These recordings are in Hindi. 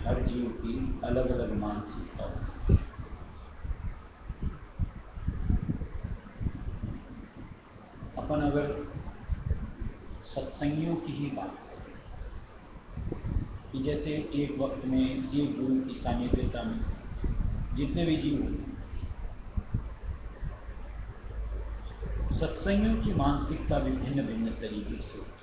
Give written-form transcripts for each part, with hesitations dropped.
हर जीव की अलग अलग मानसिकता होती है। अपन अगर सत्संगियों की ही बात करें कि जैसे एक वक्त में एक गुरु की सानिध्यता में जितने भी जीव होते, सत्संगियों की मानसिकता भी भिन्न भिन्न तरीके से होती है।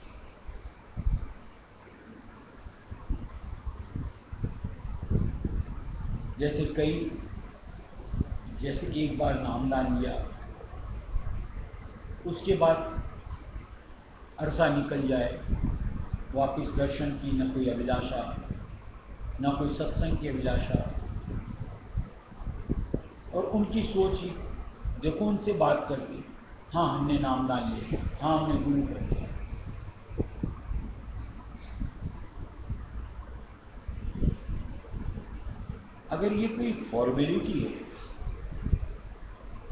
जैसे एक बार नामदान लिया, उसके बाद अरसा निकल जाए, वापिस दर्शन की न कोई अभिलाषा, न कोई सत्संग की अभिलाषा, और उनकी सोच ही देखो उनसे बात करके, हाँ हमने नामदान लिया, हाँ हमने गुरु कर दिया। अगर ये कोई फॉर्मेलिटी है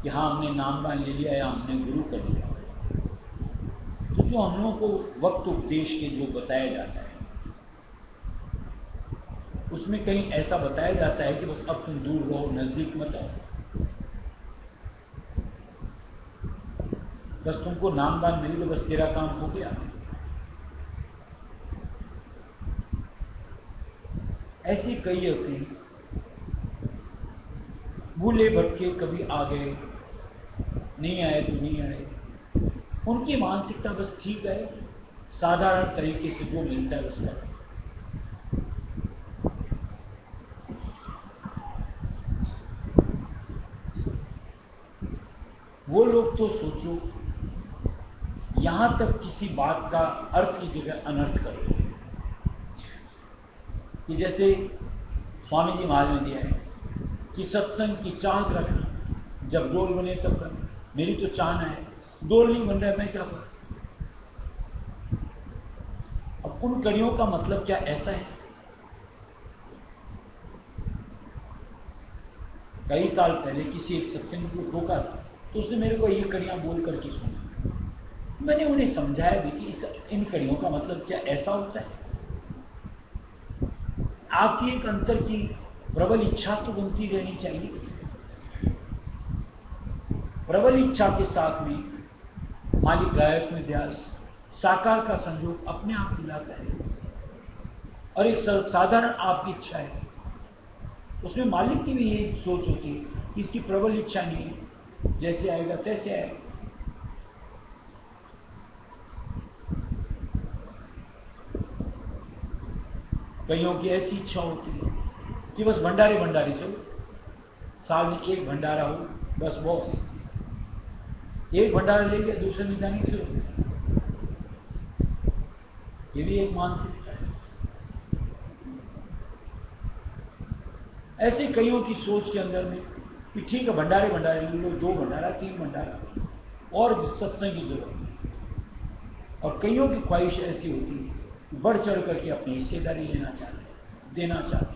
कि हाँ हमने नामदान ले लिया या हमने गुरु कर लिया, तो जो हम लोगों को वक्त उपदेश के जो बताया जाता है उसमें कहीं ऐसा बताया जाता है कि बस अब तुम दूर रहो, नजदीक मत आओ, बस तुमको नामदान मिल गया, बस तेरा काम हो गया। ऐसे कई होते हैं, भूले भटके कभी आ गए, नहीं आए तो नहीं आए, उनकी मानसिकता बस ठीक है, साधारण तरीके से जो मिलता है उसका। वो लोग तो सोचो यहां तक किसी बात का अर्थ की जगह अनर्थ करते हैं कि जैसे स्वामी जी महाराज ने दिया है कि सत्संग की चाहत रखना, जब डोल बने तब करना। मेरी तो चाहना है, डोल नहीं बन रहा है, मैं क्या करूं? अब उन कड़ियों का मतलब क्या ऐसा है? कई साल पहले किसी एक सत्संग को रोका था, तो उसने मेरे को ये कड़ियां बोल करके सुनी। मैंने उन्हें समझाया भी कि इन कड़ियों का मतलब क्या ऐसा होता है। आपकी एक अंतर की प्रबल इच्छा तो बनती रहनी चाहिए। प्रबल इच्छा के साथ में मालिक गायस में व्यास साकार का संयोग अपने आप दिलाता है, और एक साधारण आपकी इच्छा है, उसमें मालिक की भी यही सोच होती है कि इसकी प्रबल इच्छा नहीं है, जैसे आएगा तैसे आएगा। कईयों की ऐसी इच्छा होती है कि बस भंडारे भंडारे चलो, साल में एक भंडारा हो बस बहुत, एक भंडारा ले लिया दूसरे में जाने की। ये भी एक मानसिकता है। ऐसे कईयों की सोच के अंदर में कि ठीक है भंडारे भंडारे ले लो, 2 भंडारा 3 भंडारा, और सत्संग की जरूरत है। और कईयों की ख्वाहिश ऐसी होती है, बढ़ चढ़ करके अपनी हिस्सेदारी लेना चाहते, देना चाहते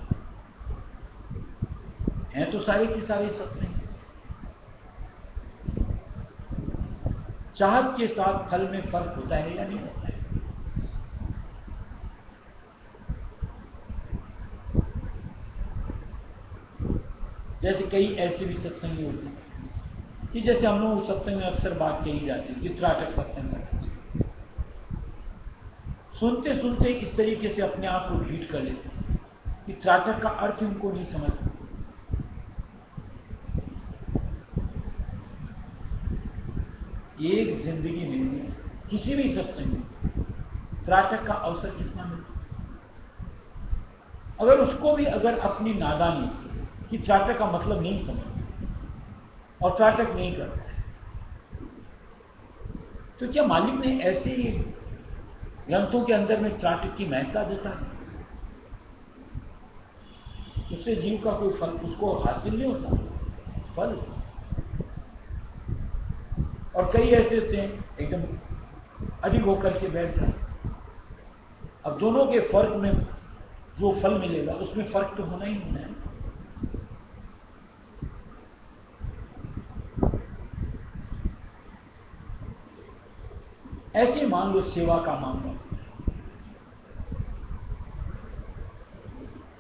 हैं। तो सारे के सारे सत्संग चाहत के साथ फल में फर्क होता है या नहीं होता है? जैसे कई ऐसे भी सत्संगी होते हैं कि जैसे हम लोग सत्संग में अक्सर बात कही जाती है, त्राटक सत्संग करना चाहिए। सुनते सुनते इस तरीके से अपने आप को ढीठ कर लेते हैं कि त्राटक का अर्थ उनको नहीं समझते। एक जिंदगी में किसी भी सत्संग में त्राटक का अवसर कितना मिलता है? अगर उसको भी अगर अपनी नादानी से कि त्राटक का मतलब नहीं समझ और त्राटक नहीं करता है, तो क्या मालिक ने ऐसे ही ग्रंथों के अंदर में त्राटक की महत्ता देता है? उससे जीव का कोई फल उसको हासिल नहीं होता फल। और कई ऐसे होते हैं एकदम अधिक होकर के बैठ जाए। अब दोनों के फर्क में जो फल मिलेगा उसमें फर्क तो होना ही होना है। ऐसे मान लो सेवा का मामला,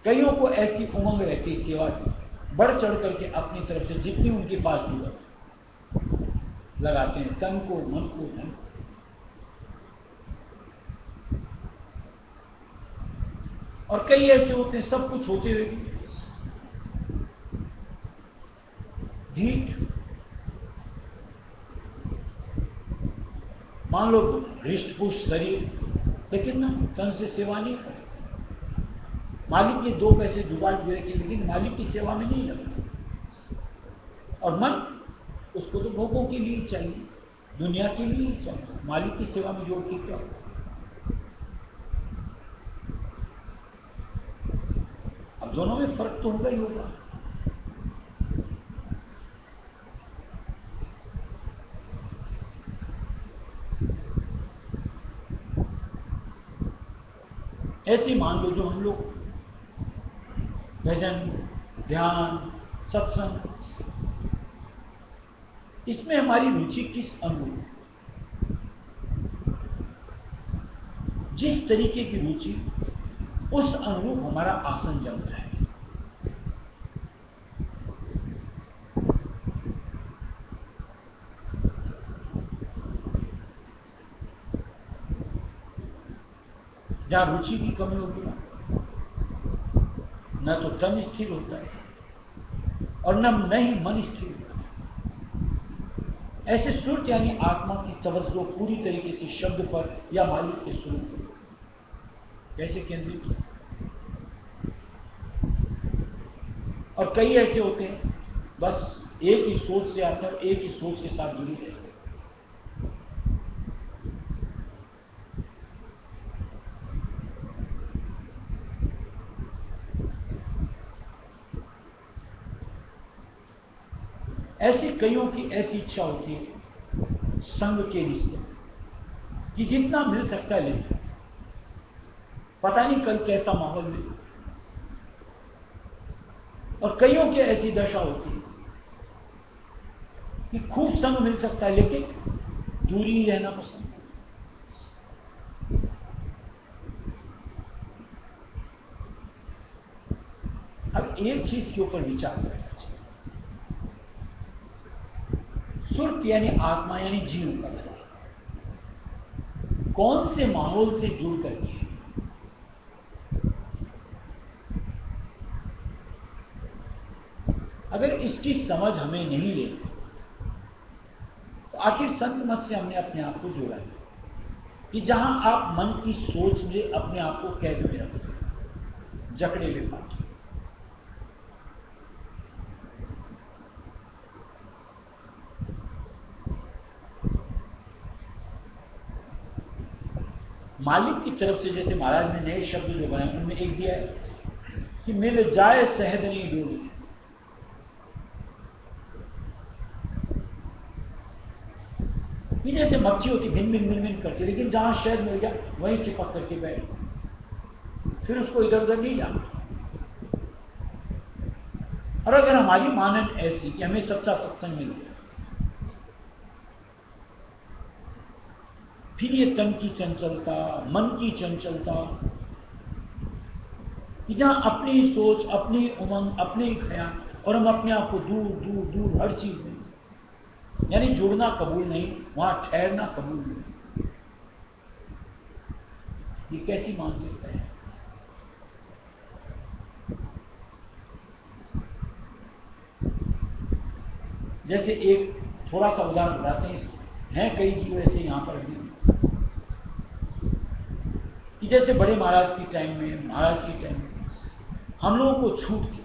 कईयों को ऐसी उमंग रहती सेवा की, बढ़ चढ़ करके अपनी तरफ से जितनी उनके पास जरूरत लगाते हैं, तन को मन को धन। और कई ऐसे होते हैं सब कुछ होते हुए भी ढीठ। मान लो हृष्ट पुष्ट शरीर, लेकिन ना तन से सेवा नहीं करे। मालिक के 2 पैसे जुगाड़ दे के, लेकिन मालिक की सेवा में नहीं लगा। और मन उसको तो भोगों के लिए चाहिए, दुनिया के लिए चाहिए, मालिक की सेवा में जोड़ के क्या? अब दोनों में फर्क तो होगा ही होगा। ऐसे मान लो जो हम लोग भजन ध्यान, सत्संग, इसमें हमारी रुचि किस अनुरूप, जिस तरीके की रुचि उस अनुरूप हमारा आसन जमता है। जहां रुचि की कमी होगी न तो तन स्थिर होता है और न ही मन स्थिर होता है। ऐसे सुरत यानी आत्मा की तवज्जो पूरी तरीके से शब्द पर या मालिक के स्वरूप पर कैसे केंद्रित हो। और कई ऐसे होते हैं बस एक ही सोच से आकर एक ही सोच के साथ जुड़ी रहते हैं। ऐसे कईयों की ऐसी इच्छा होती है संग के रिश्ते कि जितना मिल सकता है ले, पता नहीं कल कैसा माहौल मिले। और कईयों की ऐसी दशा होती है कि खूब संग मिल सकता है लेकिन दूरी ही रहना पसंद है। अब एक चीज के ऊपर विचार करना चाहिए। सुर्त यानी आत्मा यानी जीव का कौन से माहौल से जुड़ करके, अगर इसकी समझ हमें नहीं ले तो आखिर संत मत से हमने अपने आप को जोड़ा है कि जहां आप मन की सोच में अपने आप को कैद में रखते, जकड़े हुए पाते। मालिक की तरफ से जैसे महाराज ने नए शब्द जो बनाए उनमें एक दिया है कि मिल जाए सहदनी डोली। कि जैसे मक्खी होती भिन भिन भिन भिन करती, लेकिन जहां शहद मिल गया वहीं चिपक करके बैठ, फिर उसको इधर उधर नहीं जाना। और अगर हमारी मानन ऐसी कि हमें सच्चा सत्संग मिल गया, फिर ये तन की चंचलता, मन की चंचलता, कि जहां अपनी सोच, अपनी उमंग, अपने ख्याल, और हम अपने आप को दूर दूर दूर हर चीज में, यानी जुड़ना कबूल नहीं, वहां ठहरना कबूल नहीं। ये कैसी मानसिकता है? जैसे एक थोड़ा सा उदाहरण बताते हैं कई जीव ऐसे यहां पर भी कि जैसे बड़े महाराज की टाइम में, महाराज की टाइम में हम लोगों को छूट थी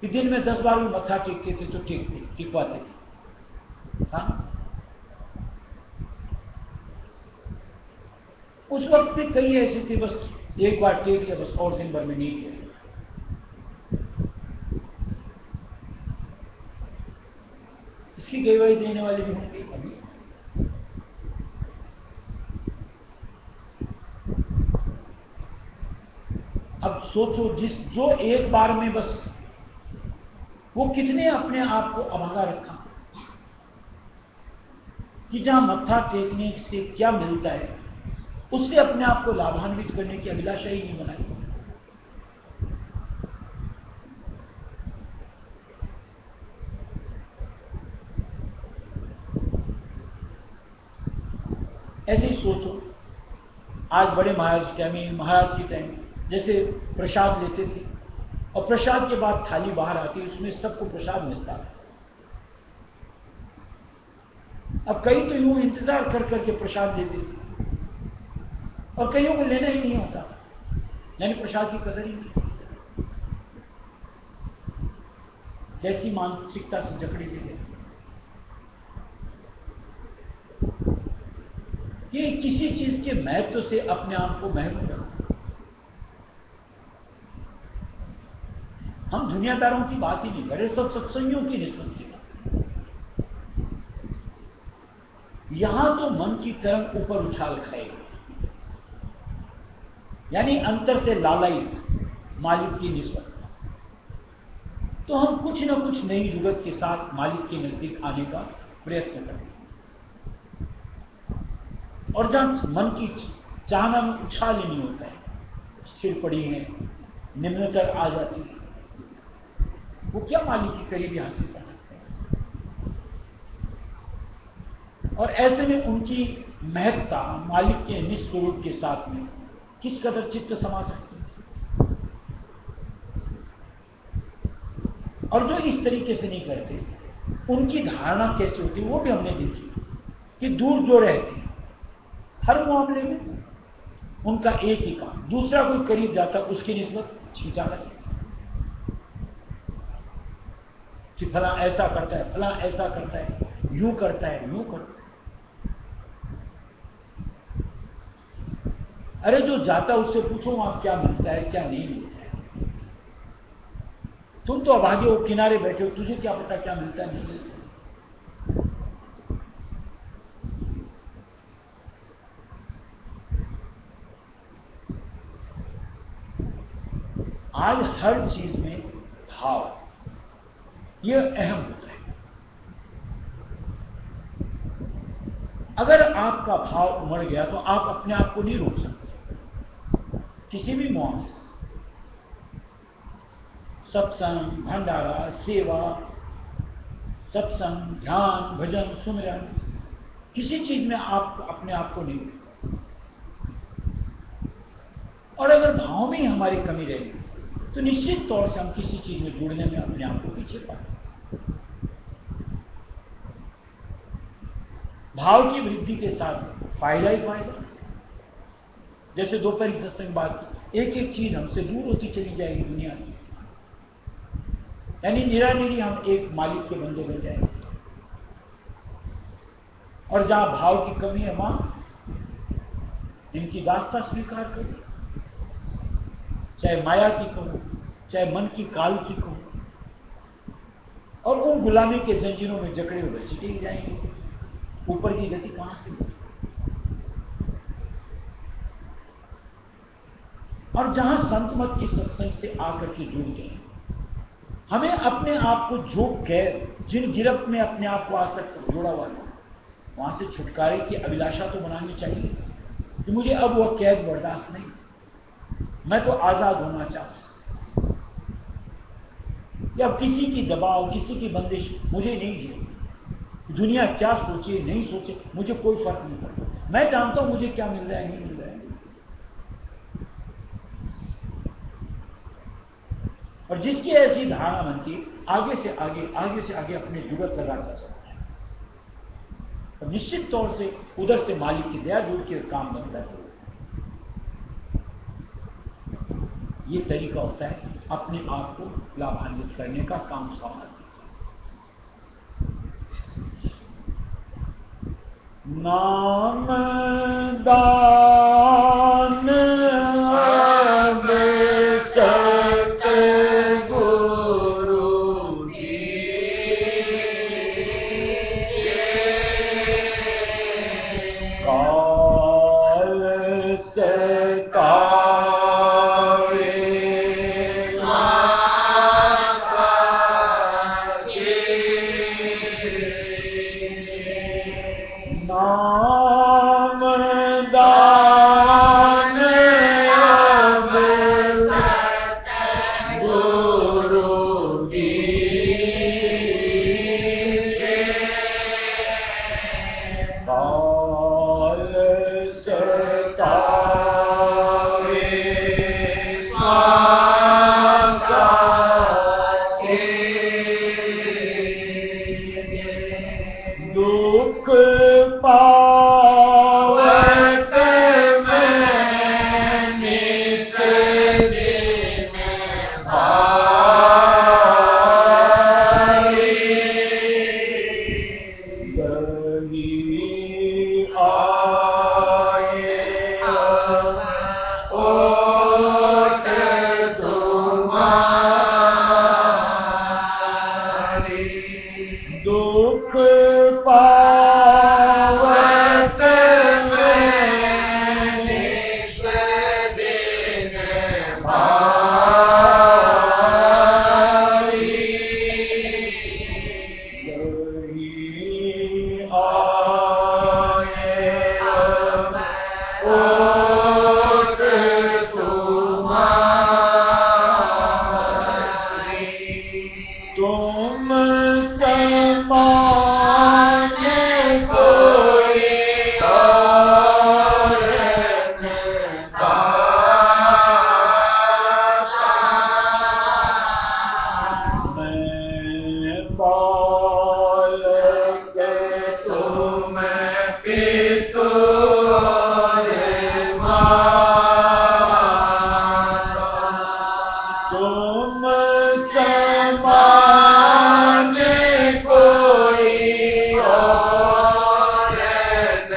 कि दिन में 10 बार भी मत्था टेकते थे तो टिकवाते थे। हाँ? उस वक्त में कई ऐसे थे बस एक बार टेक लिया बस और दिन भर में नहीं किया। इसकी गवाही देने वाले भी होंगे अभी। अब सोचो जो एक बार में बस वो कितने अपने आप को अभागा रखा कि जहां मत्था टेकने से क्या मिलता है उससे अपने आप को लाभान्वित करने की अभिलाषा ही नहीं बनाई। ऐसे ही सोचो आज बड़े महाराज की टाइम जैसे प्रसाद लेते थे और प्रसाद के बाद थाली बाहर आती, उसमें सबको प्रसाद मिलता है। अब कई तो यूं इंतजार कर करके प्रसाद लेते थे और कईयों को लेना ही नहीं होता, यानी प्रसाद की कदर ही नहीं। कैसी मानसिकता से जकड़े गए कि किसी चीज के महत्व से अपने आप को महसूस रखना। हम दुनियादारों की बात ही नहीं कर रहे, सब सत्संगियों की निस्बत की बात। यहां तो मन की तरंग ऊपर उछाल खाएगी, यानी अंतर से लालाई मालिक की निस्बत। तो हम कुछ न कुछ नई जुगत के साथ मालिक के नजदीक आने का प्रयत्न करते हैं। और जहां मन की चाहना में उछाल ही नहीं होता है, स्थिर पड़ी है, निम्नतर आ जाती है, वो क्या मालिक की करीबी हासिल कर सकते हैं? और ऐसे में उनकी महत्ता मालिक के निस्वरूप के साथ में किस कदर चित्त समा सकती है? और जो इस तरीके से नहीं करते, उनकी धारणा कैसे होती है वो भी हमने देखी कि दूर जो रहते हैं हर मामले में उनका एक ही काम, दूसरा कोई करीब जाता उसकी निस्बत छींचा कर सकता कि फला ऐसा करता है, फला ऐसा करता है, यूं करता है, यूं करता है। अरे जो जाता उससे पूछो वहां क्या मिलता है, क्या नहीं मिलता है। तुम तो अभागे हो, किनारे बैठे हो, तुझे क्या पता क्या मिलता है, नहीं मिलता है। आज हर चीज में भाव यह अहम होता है। अगर आपका भाव उमड़ गया तो आप अपने आप को नहीं रोक सकते किसी भी मामले से। सत्संग, भंडारा, सेवा, सत्संग, ध्यान, भजन, सुमिरन, किसी चीज में आप अपने आप को नहीं रोक। और अगर भाव में ही हमारी कमी रहेगी तो निश्चित तौर से हम किसी चीज में जुड़ने में अपने आप को पीछे पाएंगे। भाव की वृद्धि के साथ फायदा ही फायदा। जैसे दोपहर की सत्संग बात की, एक एक चीज हमसे दूर होती चली जाएगी दुनिया की, यानी निरानिरी हम एक मालिक के बंदे बन जाएंगे। और जहां भाव की कमी है वहां इनकी दास्ता स्वीकार करो, चाहे माया की कहो, चाहे मन की काल की कहो, और वो गुलामी के जंजीरों में जकड़े हुए घसीटे ही जाएंगे। ऊपर की गति कहां से होगी? और जहां संत मत की सत्संग से आकर के जुड़ गए, हमें अपने आप को जो कैद, जिन गिरफ्त में अपने आप को आज तक जोड़ा हुआ है, वहां से छुटकारे की अभिलाषा तो बनानी चाहिए कि मुझे अब वह कैद बर्दाश्त नहीं, मैं तो आजाद होना चाहता हूं। या किसी की दबाव, किसी की बंदिश मुझे नहीं झेलनी। दुनिया क्या सोचे नहीं सोचे मुझे कोई फर्क नहीं पड़ता, मैं जानता हूं मुझे क्या मिल रहा है, नहीं मिल रहा है। और जिसकी ऐसी धारणा बनती, आगे से आगे अपने जुगत लगाता सकता है। और निश्चित तौर से उधर से मालिक की दया जुड़ के काम बनता है। ये तरीका होता है अपने आप को लाभान्वित करने का, काम संभालने का। नाम दान अब सतगुरु काल सतावे नाम दान समान कोई और न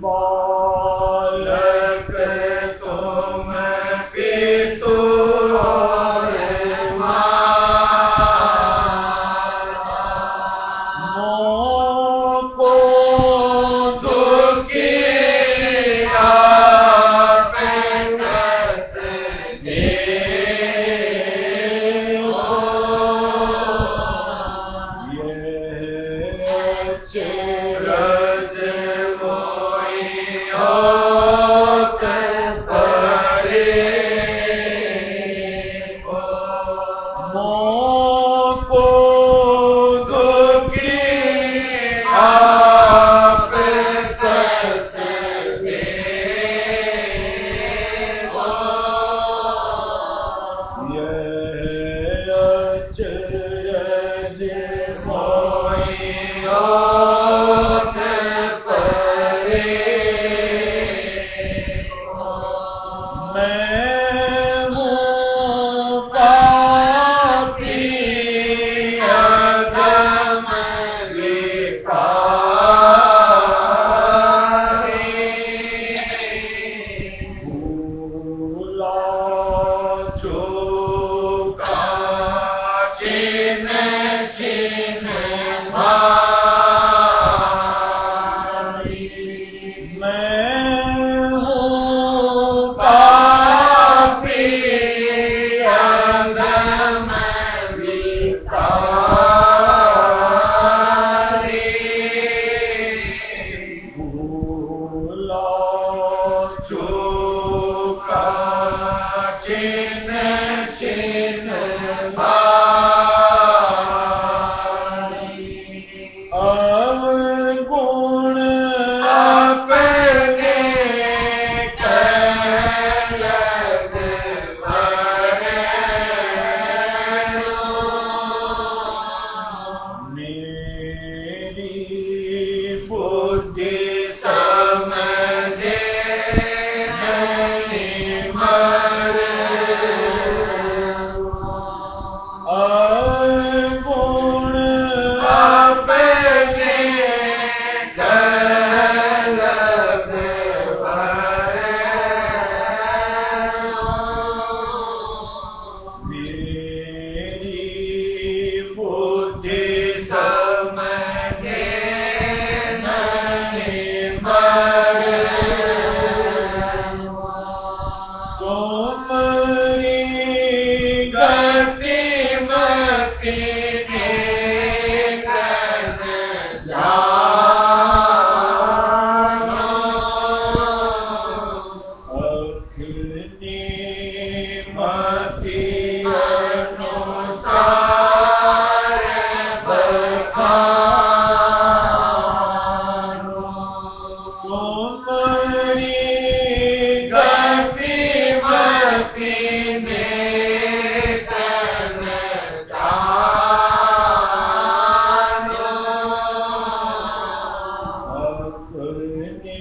बालक तुम पितु और मोको दुखी आप कस देहो। ये चिरज मोहि होत परे मोको दुखी आप कस देहो। ये चिरज मोहि होत परे मैं हूँ पापी अधम भिखारी भूला चूका छिन छिन भारी मैं हूँ पापी अधम भिखारी भूला चूका छिन छिन भारी अवगुण अपने कैलग भरो। मेरी बुद्धि समझे नहीं मरे अवगुण अपने कैलग भरो। मेरी बुद्धि समझे नहीं मरे तुम्हारी गति मति देखन जानो। अपनी मति अनुसार बखानो। तुम्हारी गति मति देखन जानो। अपनी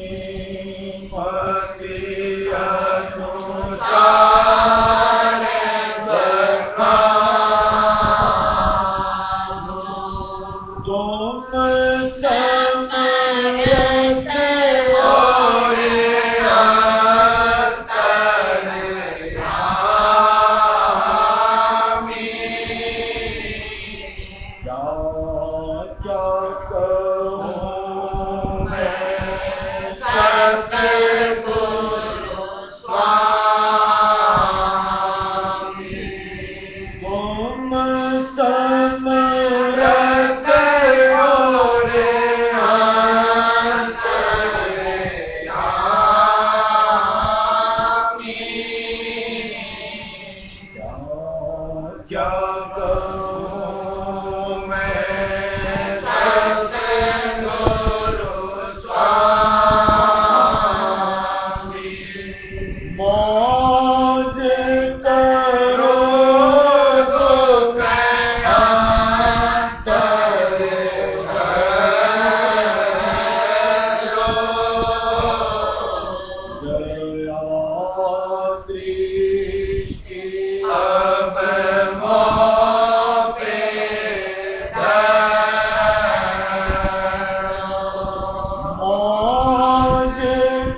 मति अनुसार बखानो। तुम समयत और अंतर्यामी क्या क्या कहूँ मैं सतगुरु स्वामी। तुम समरथ और अंतर्यामी क्या कहूँ मैं सतगुरु स्वामी।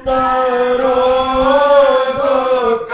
करो दुख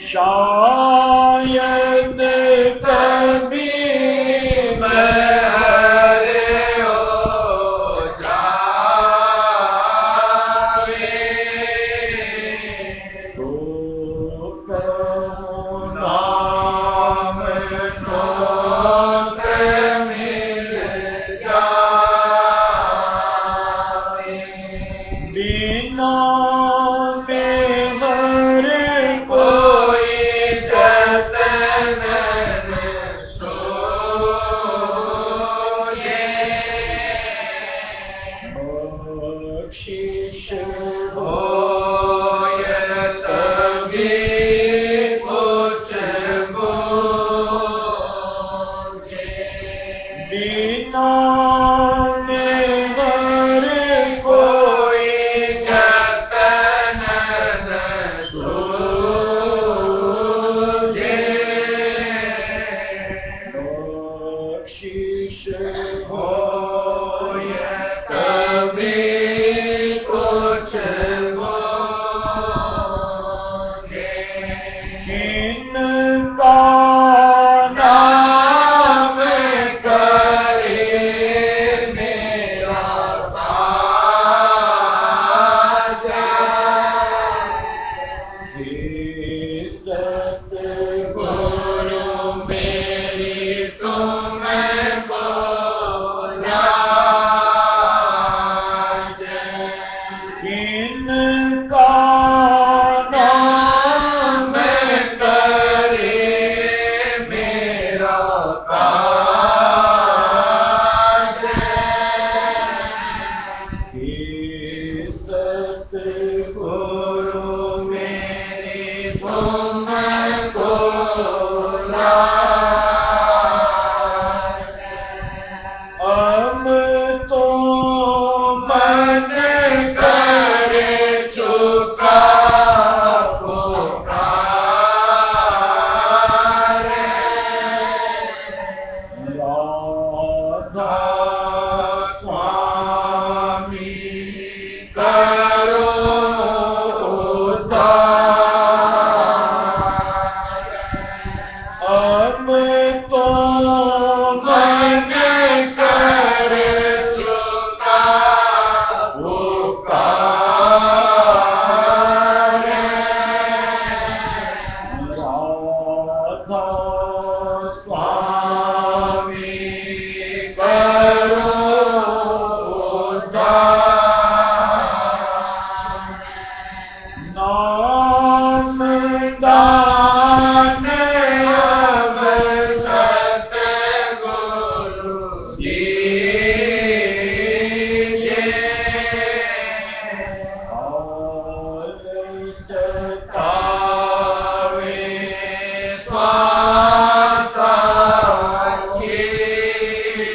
शायद कभी मैं काज हे सतगुरु मेरी तुमको अब तो मन कर चुका पुकार राधा स्वामी करो उद्धार अब तो मन कर चुका पुकार राधा स्वामी करो उद्धार नाम दान अब सतगुरु दीजिए और सतावे स्वासा कीजिए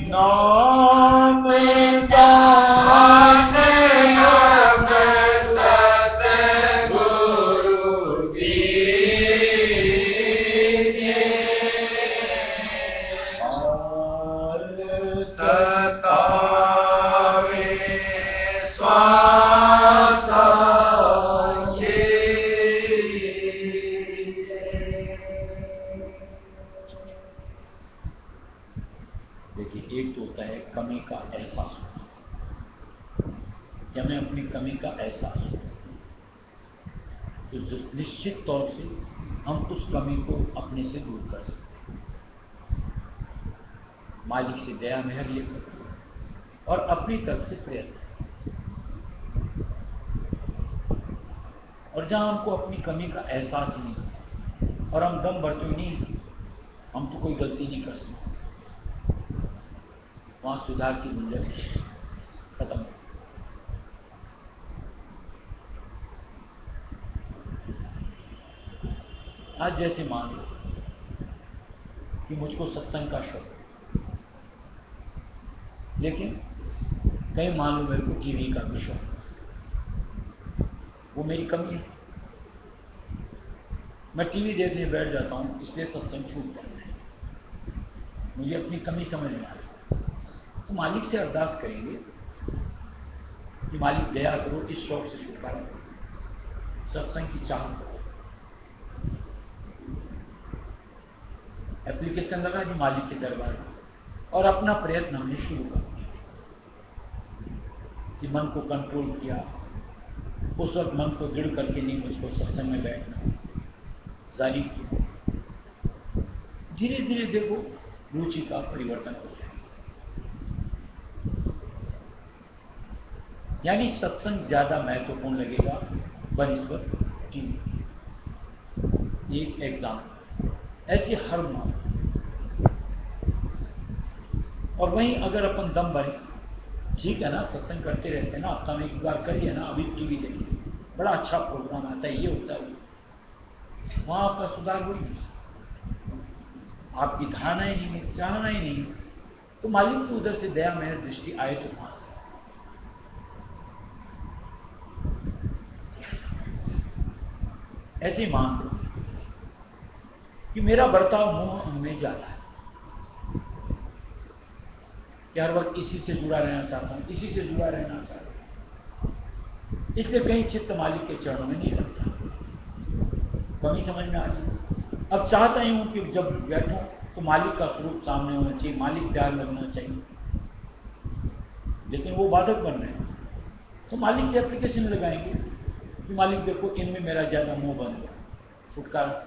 नाम दान अब सतगुरु दीजिए और सतावे स्वासा देखिए, एक तो होता है कमी का एहसास होना। जब हमें अपनी कमी का एहसास हो तो निश्चित तौर से हम उस कमी को अपने से दूर कर सकते हैं, मालिक से दया मेहर लेकर और अपनी तरफ से प्रयत्न। और जहां हमको अपनी कमी का एहसास ही नहीं और हम दम भरते हुए नहीं, हम तो कोई गलती नहीं कर सकते, वहां सुधार की गुंजाइश खत्म। आज जैसे मान लो कि मुझको सत्संग का शौक, लेकिन कहीं मान लो मेरे को टीवी का भी शौक, वो मेरी कमी है। मैं टीवी देखने बैठ जाता हूं, इसलिए सत्संग छूट जाता है। मुझे अपनी कमी समझ में आ रही, तो मालिक से अरदास करेंगे कि मालिक दया करो, इस शौक से छुटकारा करो, सत्संग की चाह करो। एप्लीकेशन लगा जी मालिक के दरबार में, और अपना प्रयत्न हमने शुरू कर दिया कि मन को कंट्रोल किया। उस वक्त मन को दृढ़ करके नहीं, मुझको सत्संग में बैठना जारी किया। धीरे धीरे देखो रुचि का परिवर्तन हो जाएगा। यानी सत्संग ज्यादा महत्वपूर्ण लगेगा बनिस्बत टीवी। एक एग्जाम्पल ऐसे हर मामले। और वहीं अगर अपन दम भरे, ठीक है ना, सत्संग करते रहते हैं ना, हफ्ता में एक बार करिए ना, अभी टीवी देखिए, बड़ा अच्छा प्रोग्राम आता है, ये होता है, वहां आपका सुधार हो ही नहीं सकता। आपकी धारणा ही नहीं है, चाहना ही नहीं, तो मालिक की उधर से दया मेहर दृष्टि आए तो वहां से। ऐसे ही मान लो कि मेरा बर्ताव मुंह में जाता है कि हर वक्त इसी से जुड़ा रहना चाहता हूं, इसी से जुड़ा रहना चाहता हूं, इसलिए कहीं चित्त मालिक के चरणों में नहीं लगता। कमी समझ में आ रही। अब चाहता ही हूं कि जब बैठूं तो मालिक का स्वरूप सामने होना चाहिए, मालिक प्यार लगना चाहिए, लेकिन वो बाधक बन रहे हैं। तो मालिक से एप्लीकेशन लगाएंगे कि मालिक देखो, इनमें मेरा ज्यादा मुंह बंद है, छुटकारा,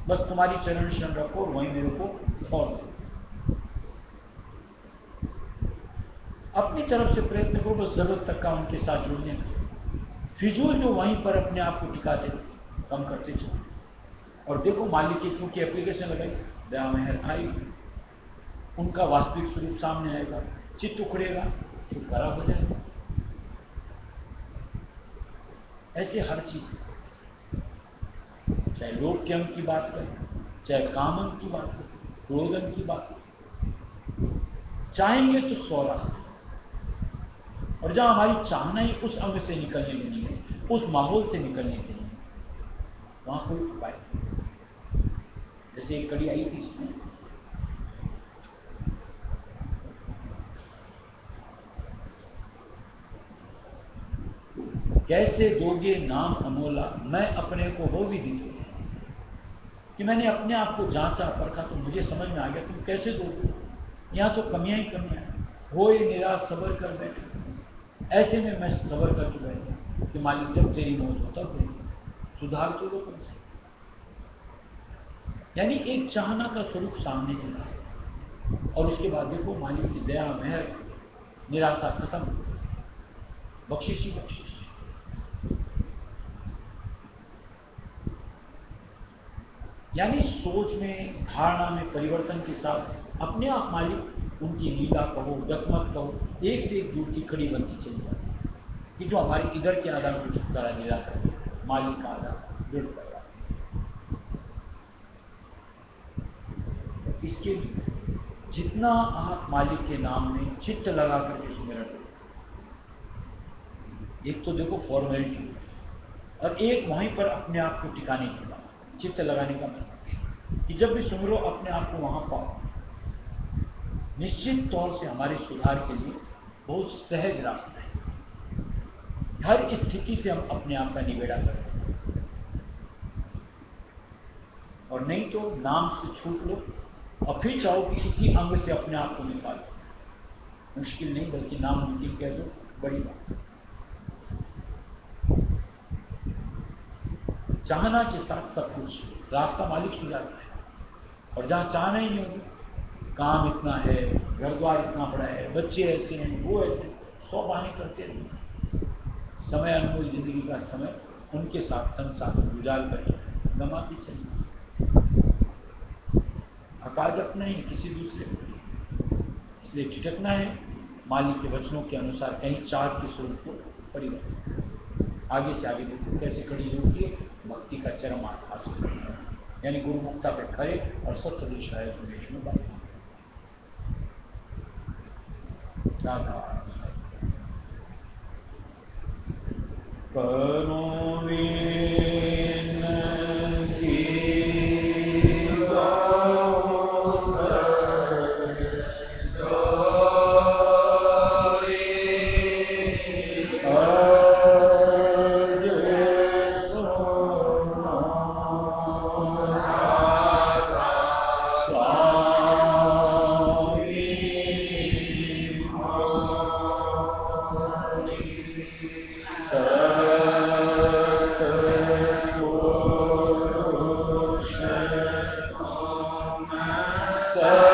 बस तुम्हारी चरण शरण रखो और वहीं मेरे को छोड़ दो। अपनी तरफ से प्रयत्न करो, बस जरूरत तक का उनके साथ जुड़ने का। फिजूल जो वहीं पर अपने आप को टिकाते कम करते चलो। और देखो मालिक की चूंकि एप्लीकेशन लगाई, दया मेहर आई, उनका वास्तविक स्वरूप सामने आएगा, चित्त उखड़ेगा, छुटकारा हो जाएगा। ऐसे हर चीज, चाहे लोभ के अंग की बात करें, चाहे काम अंग की बात करें, क्रोध अंग की बात करें, चाहेंगे तो 100 रास्ते, और जहां हमारी चाहना ही उस अंग से निकलने के लिए, उस माहौल से निकलने के लिए, वहां कोई उपाय नहीं। जैसे एक कड़ी आई थी इसमें, कैसे दोगे नाम अमोला, मैं अपने को हो भी दी, कि मैंने अपने आप को जांचा परखा तो मुझे समझ में आ गया तुम कैसे दोगे, यहां तो कमियां ही कमियां हैं। हो ये निराश सबर कर बैठे, ऐसे में मैं सबर करके बैठा कि मालिक जब तेरी मौत हो तब सुधार तो लो कम से। यानी एक चाहना का स्वरूप सामने चला, और उसके बाद देखो मालिक की दया मेहर, निराशा खत्म, बख्शिश ही बख्शिश। यानी सोच में, धारणा में परिवर्तन के साथ अपने आप मालिक उनकी लीला कहो, गतमत कहो, एक से एक दूर की खड़ी बनती चली जाती है कि जो हमारे इधर के आधार को छुटकारा निराकर मालिक का आधार दृढ़ करवा। इसके लिए जितना आप मालिक के नाम में चित्त लगा करके सुमिरन करो, एक तो देखो फॉर्मेलिटी, और एक वहीं पर अपने आप को टिकाने की बात, चित्त लगाने का मतलब कि जब भी सुमिरो अपने आप को वहां पाओ। निश्चित तौर से हमारे सुधार के लिए बहुत सहज रास्ता है, हर स्थिति से हम अपने आप का निबेड़ा कर सकते हैं। और नहीं तो नाम से छूट लो और फिर चाहो कि किसी अंग से अपने आप को निकालो, मुश्किल नहीं बल्कि नामुमकिन कह दो, बड़ी बात। चाहना के साथ सब कुछ रास्ता मालिक सुझाता है, और जहां चाहना ही नहीं होगी, काम इतना है, घर द्वार इतना बड़ा है, बच्चे ऐसे हैं, वो ऐसे, 100 बहाने करते रहते, समय अनमोल जिंदगी का समय उनके साथ संसार में गुजार कर गमाती चली, हकाजत नहीं किसी दूसरे को। इसलिए छिटकना है मालिक के वचनों के अनुसार कहीं चार के स्वरूप को परिवर्तन। आगे से आगे देखो कैसे खड़ी होती है भक्ति का चरम हासिल करना, यानी गुरुमुक्ता पे खड़े और सत्य दिशा है सुदेश में बस। Sir